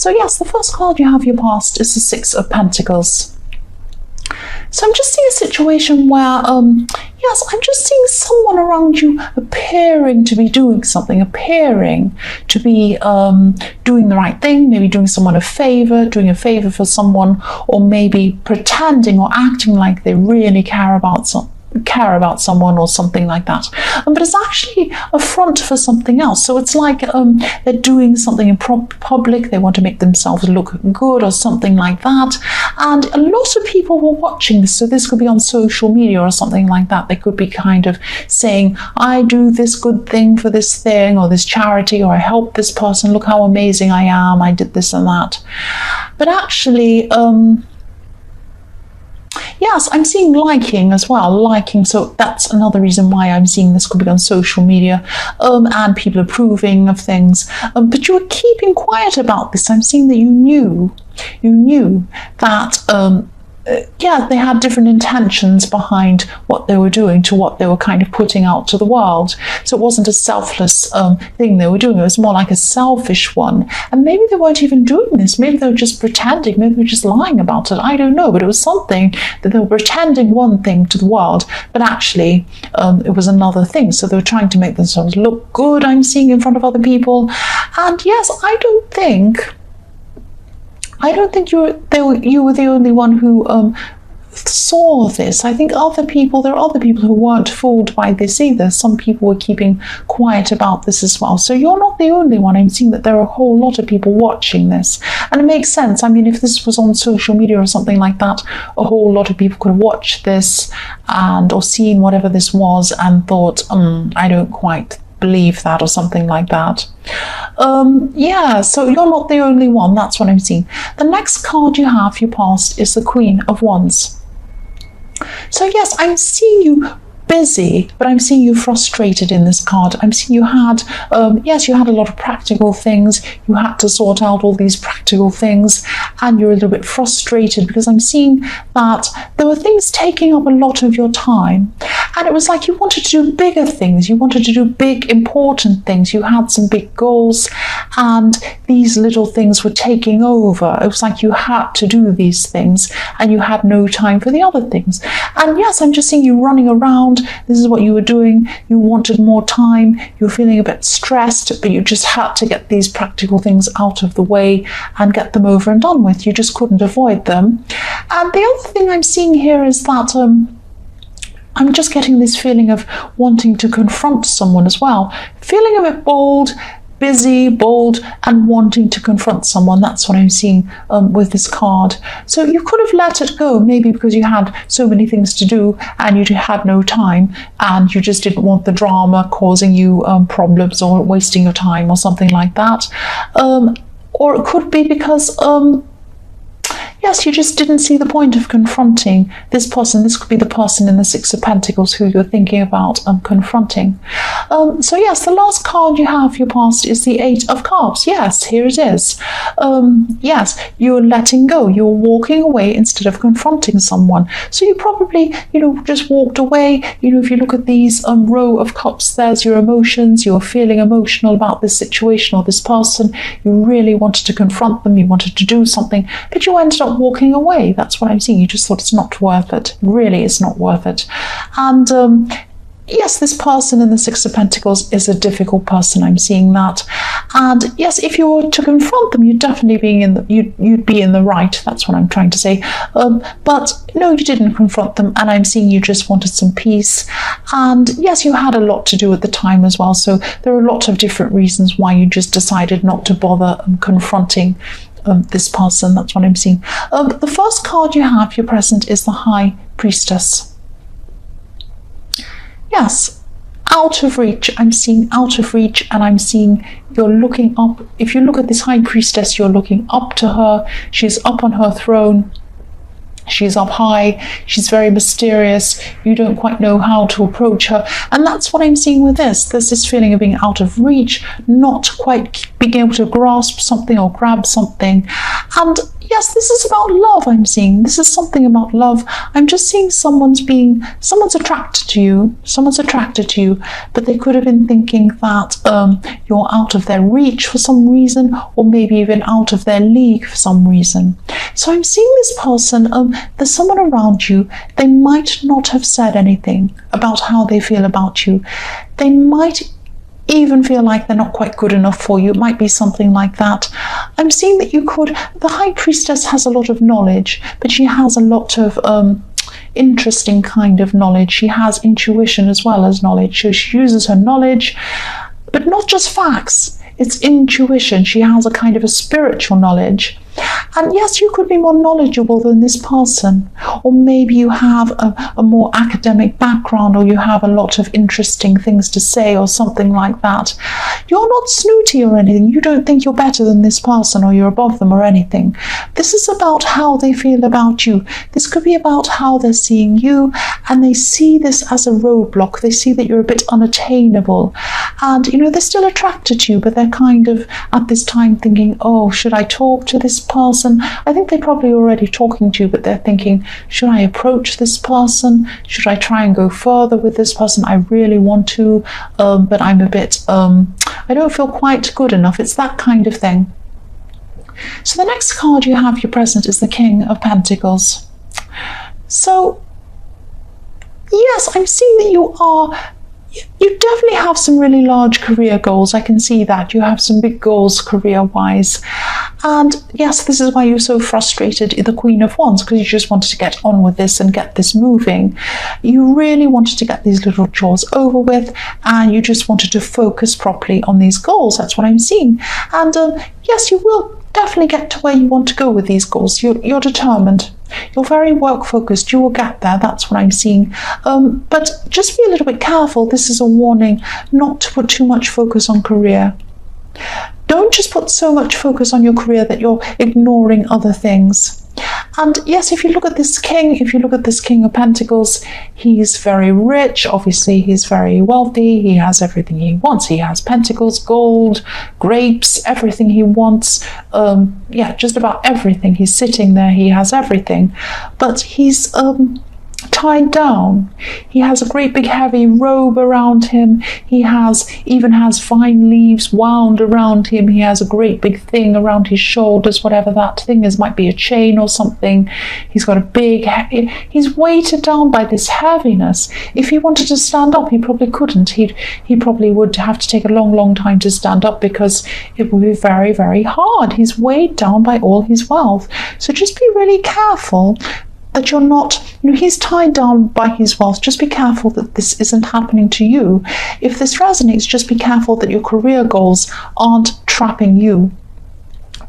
So yes, the first card you have your past is the Six of Pentacles. So I'm just seeing a situation where, yes, I'm just seeing someone around you appearing to be doing something, appearing to be doing the right thing, maybe doing someone a favor, doing a favor for someone, or maybe pretending or acting like they really care about someone or something like that, but it's actually a front for something else. So it's like they're doing something in public, they want to make themselves look good or something like that, and a lot of people were watching this. So this could be on social media or something like that. They could be kind of saying, I do this good thing for this thing or this charity, or I help this person, look how amazing I am, I did this and that. But actually yes, I'm seeing liking as well, liking. So that's another reason why I'm seeing this could be on social media, and people approving of things. But you were keeping quiet about this. I'm seeing that you knew that yeah, they had different intentions behind what they were doing to what they were kind of putting out to the world. So it wasn't a selfless thing they were doing. It was more like a selfish one. And maybe they weren't even doing this. Maybe they were just pretending. Maybe they were just lying about it. I don't know. But it was something that they were pretending one thing to the world, but actually it was another thing. So they were trying to make themselves look good, I'm seeing, in front of other people. And yes, I don't think you were the only one who saw this. I think there are other people who weren't fooled by this either. Some people were keeping quiet about this as well. So you're not the only one. I'm seeing that there are a whole lot of people watching this. And it makes sense. I mean, if this was on social media or something like that, a whole lot of people could have watched this or seen whatever this was and thought, I don't quite believe that, or something like that. Yeah, so you're not the only one. That's what I'm seeing. The next card you have, your past, is the Queen of Wands. So yes, I'm seeing you busy, but I'm seeing you frustrated in this card. I'm seeing you had, yes, you had a lot of practical things. You had to sort out all these practical things, and you're a little bit frustrated because I'm seeing that there were things taking up a lot of your time. And it was like you wanted to do bigger things. You wanted to do big, important things. You had some big goals, and these little things were taking over. It was like you had to do these things, and you had no time for the other things. And yes, I'm just seeing you running around. This is what you were doing. You wanted more time. You were feeling a bit stressed, but you just had to get these practical things out of the way and get them over and done with. You just couldn't avoid them. And the other thing I'm seeing here is that I'm just getting this feeling of wanting to confront someone as well. Feeling a bit bold, busy, bold, and wanting to confront someone. That's what I'm seeing with this card. So you could have let it go, maybe because you had so many things to do and you had no time, and you just didn't want the drama causing you problems or wasting your time or something like that. Or it could be because yes, you just didn't see the point of confronting this person. This could be the person in the Six of Pentacles who you're thinking about confronting. So yes, the last card you have, your past, is the Eight of Cups. Yes, here it is. Yes, you're letting go. You're walking away instead of confronting someone. So you probably, just walked away. If you look at these row of cups, there's your emotions. You're feeling emotional about this situation or this person. You really wanted to confront them. You wanted to do something, but you ended up walking away. That's what I'm seeing. You just thought it's not worth it. Really, it's not worth it. And yes, this person in the Six of Pentacles is a difficult person. I'm seeing that. And yes, if you were to confront them, you'd definitely you'd be in the right. That's what I'm trying to say. But no, you didn't confront them, and I'm seeing you just wanted some peace. And yes, you had a lot to do at the time as well. So there are a lot of different reasons why you just decided not to bother confronting this person. That's what I'm seeing. The first card you have, your present, is the High Priestess. Yes, out of reach. I'm seeing out of reach, and I'm seeing you're looking up. If you look at this High Priestess, you're looking up to her. She's up on her throne. She's up high. She's very mysterious. You don't quite know how to approach her. And that's what I'm seeing with this. There's this feeling of being out of reach, not quite being able to grasp something or grab something. And yes, this is about love. I'm seeing this is something about love. I'm just seeing someone's attracted to you. Someone's attracted to you, but they could have been thinking that you're out of their reach for some reason, or maybe even out of their league for some reason. So I'm seeing this person, there's someone around you. They might not have said anything about how they feel about you. They might even feel like they're not quite good enough for you. It might be something like that. I'm seeing that the High Priestess has a lot of knowledge, but she has a lot of interesting kind of knowledge. She has intuition as well as knowledge. So she uses her knowledge, but not just facts. It's intuition. She has a kind of a spiritual knowledge. And yes, you could be more knowledgeable than this person, or maybe you have a more academic background, or you have a lot of interesting things to say, or something like that. You're not snooty or anything. You don't think you're better than this person, or you're above them or anything. This is about how they feel about you. This could be about how they're seeing you, and they see this as a roadblock. They see that you're a bit unattainable, and they're still attracted to you, but they're kind of at this time thinking, oh, should I talk to this person? I think they're probably already talking to you, but they're thinking, should I approach this person? Should I try and go further with this person? I really want to, but I'm a bit, I don't feel quite good enough. It's that kind of thing. So the next card you have, your present, is the King of Pentacles. So yes, I'm seeing that you definitely have some really large career goals. I can see that. You have some big goals career-wise. And yes, this is why you're so frustrated, the Queen of Wands, because you just wanted to get on with this and get this moving. You really wanted to get these little chores over with, and you just wanted to focus properly on these goals. That's what I'm seeing. And yes, you will definitely get to where you want to go with these goals. You're determined. You're very work focused. You will get there. That's what I'm seeing. But just be a little bit careful. This is a warning not to put too much focus on career. Don't just put so much focus on your career that you're ignoring other things. And yes, if you look at this King of Pentacles, he's very rich. Obviously, he's very wealthy. He has everything he wants. He has pentacles, gold, grapes, everything he wants. Yeah, just about everything. He's sitting there. He has everything. But he's tied down. He has a great big heavy robe around him. He even has vine leaves wound around him. He has a great big thing around his shoulders, whatever that thing is. Might be a chain or something. He's got a big, he's weighted down by this heaviness. If he wanted to stand up, he probably couldn't. He probably would have to take a long time to stand up, because it would be very, very hard. He's weighed down by all his wealth. So just be really careful that you're not, he's tied down by his wealth. Just be careful that this isn't happening to you. If this resonates, just be careful that your career goals aren't trapping you,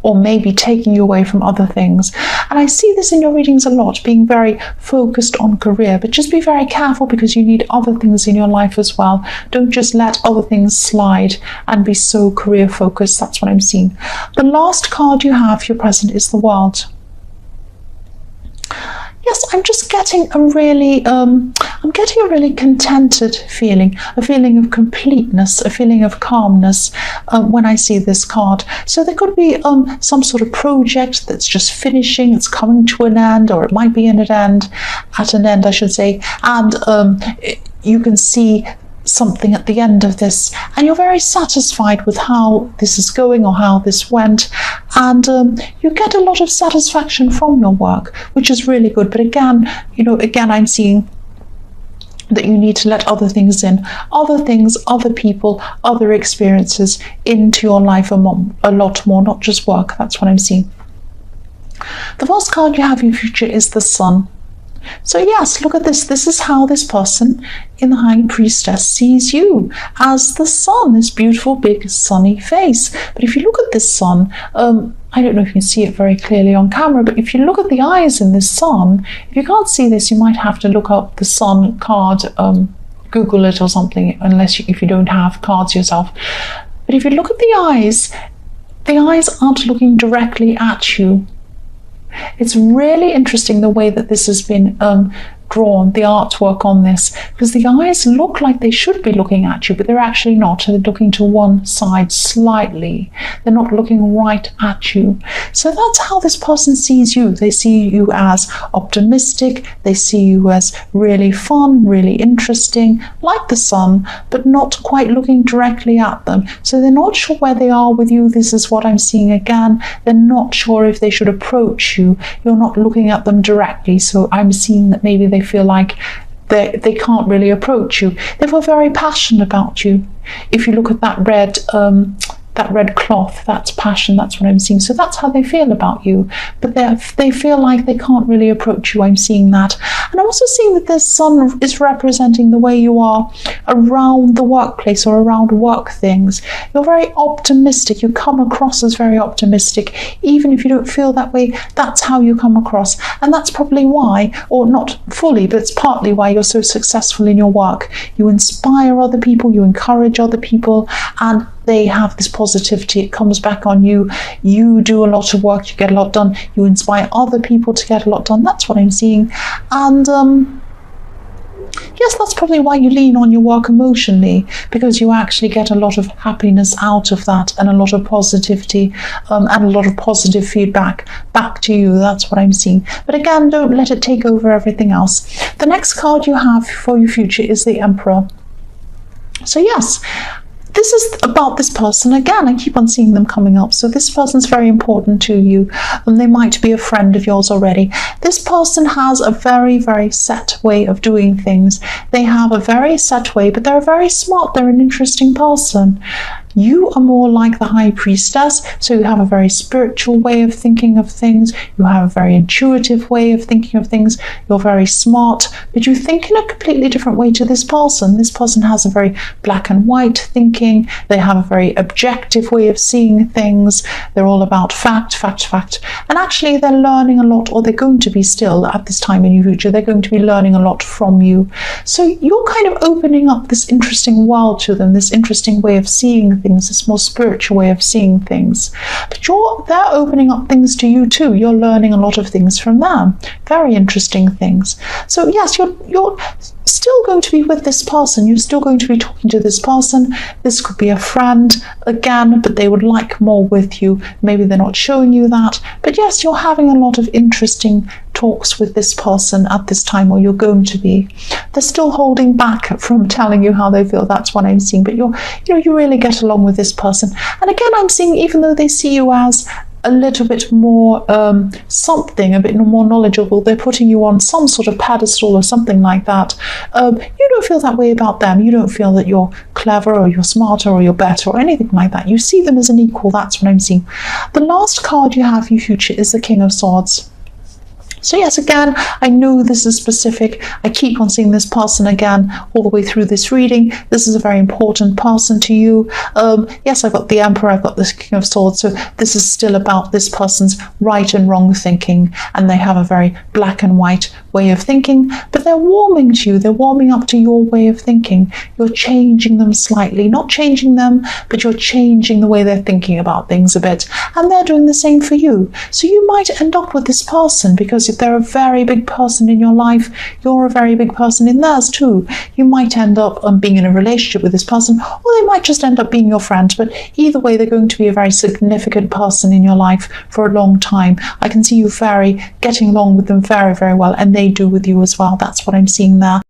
or maybe taking you away from other things. And I see this in your readings a lot, being very focused on career, but just be very careful, because you need other things in your life as well. Don't just let other things slide and be so career focused. That's what I'm seeing. The last card you have, your present, is the World. Yes, I'm just getting a really, contented feeling, a feeling of completeness, a feeling of calmness when I see this card. So there could be some sort of project that's just finishing, it's coming to an end, or it might be at an end, I should say, and you can see something at the end of this, and you're very satisfied with how this is going, or how this went, and you get a lot of satisfaction from your work, which is really good. But again, I'm seeing that you need to let other things in, other people, other experiences into your life a lot more, not just work. That's what I'm seeing. The first card you have in your future is the Sun. So yes, look at this. This is how this person in the High Priestess sees you, as the sun, this beautiful, big, sunny face. But if you look at this sun, I don't know if you can see it very clearly on camera, but if you look at the eyes in this sun, if you can't see this, you might have to look up the sun card, Google it or something, if you don't have cards yourself. But if you look at the eyes aren't looking directly at you. It's really interesting the way that this has been drawn, the artwork on this, because the eyes look like they should be looking at you, but they're actually not. They're looking to one side slightly. They're not looking right at you. So that's how this person sees you. They see you as optimistic. They see you as really fun, really interesting, like the sun, but not quite looking directly at them. So they're not sure where they are with you. This is what I'm seeing again. They're not sure if they should approach you. You're not looking at them directly. So I'm seeing that maybe they feel like they can't really approach you. They feel very passionate about you. If you look at that red cloth, that's passion. That's what I'm seeing. So that's how they feel about you, but they feel like they can't really approach you. I'm seeing that. And I'm also seeing that the sun is representing the way you are around the workplace or around work things. You're very optimistic. You come across as very optimistic. Even if you don't feel that way, that's how you come across. And that's probably why, or not fully, but it's partly why you're so successful in your work. You inspire other people, you encourage other people, and they have this positivity. It comes back on you. You do a lot of work, you get a lot done. You inspire other people to get a lot done. That's what I'm seeing. And yes, that's probably why you lean on your work emotionally, because you actually get a lot of happiness out of that, and a lot of positivity, and a lot of positive feedback back to you. That's what I'm seeing. But again, don't let it take over everything else. The next card you have for your future is the Emperor. So yes, this is about this person. Again, I keep on seeing them coming up. So this person's very important to you, and they might be a friend of yours already. This person has a very, very set way of doing things. They have a very set way, but they're very smart. They're an interesting person. You are more like the High Priestess, so you have a very spiritual way of thinking of things. You have a very intuitive way of thinking of things. You're very smart, but you think in a completely different way to this person. This person has a very black and white thinking. They have a very objective way of seeing things. They're all about fact, fact, fact. And actually they're learning a lot, or they're going to be still at this time in your future. They're going to be learning a lot from you. So you're kind of opening up this interesting world to them, this interesting way of seeing things, this more spiritual way of seeing things. But they're opening up things to you too. You're learning a lot of things from them, very interesting things. So yes, you're still going to be with this person. You're still going to be talking to this person. This could be a friend again, but they would like more with you. Maybe they're not showing you that, but yes, you're having a lot of interesting talks with this person at this time, or you're going to be. They're still holding back from telling you how they feel. That's what I'm seeing. But you really get along with this person. And again, I'm seeing, even though they see you as a little bit more something, a bit more knowledgeable, they're putting you on some sort of pedestal or something like that. You don't feel that way about them. You don't feel that you're clever or you're smarter or you're better or anything like that. You see them as an equal. That's what I'm seeing. The last card you have for your future is the King of Swords. So yes, again, I know this is specific. I keep on seeing this person again all the way through this reading. This is a very important person to you. Yes, I've got the Emperor, I've got this King of Swords. So this is still about this person's right and wrong thinking, and they have a very black and white way of thinking, but they're warming to you. They're warming up to your way of thinking. You're changing them slightly, not changing them, but you're changing the way they're thinking about things a bit, and they're doing the same for you. So you might end up with this person, because if they're a very big person in your life, you're a very big person in theirs too. You might end up being in a relationship with this person, or they might just end up being your friend, but either way, they're going to be a very significant person in your life for a long time. I can see you getting along with them very, very well, and they do with you as well. That's what I'm seeing there.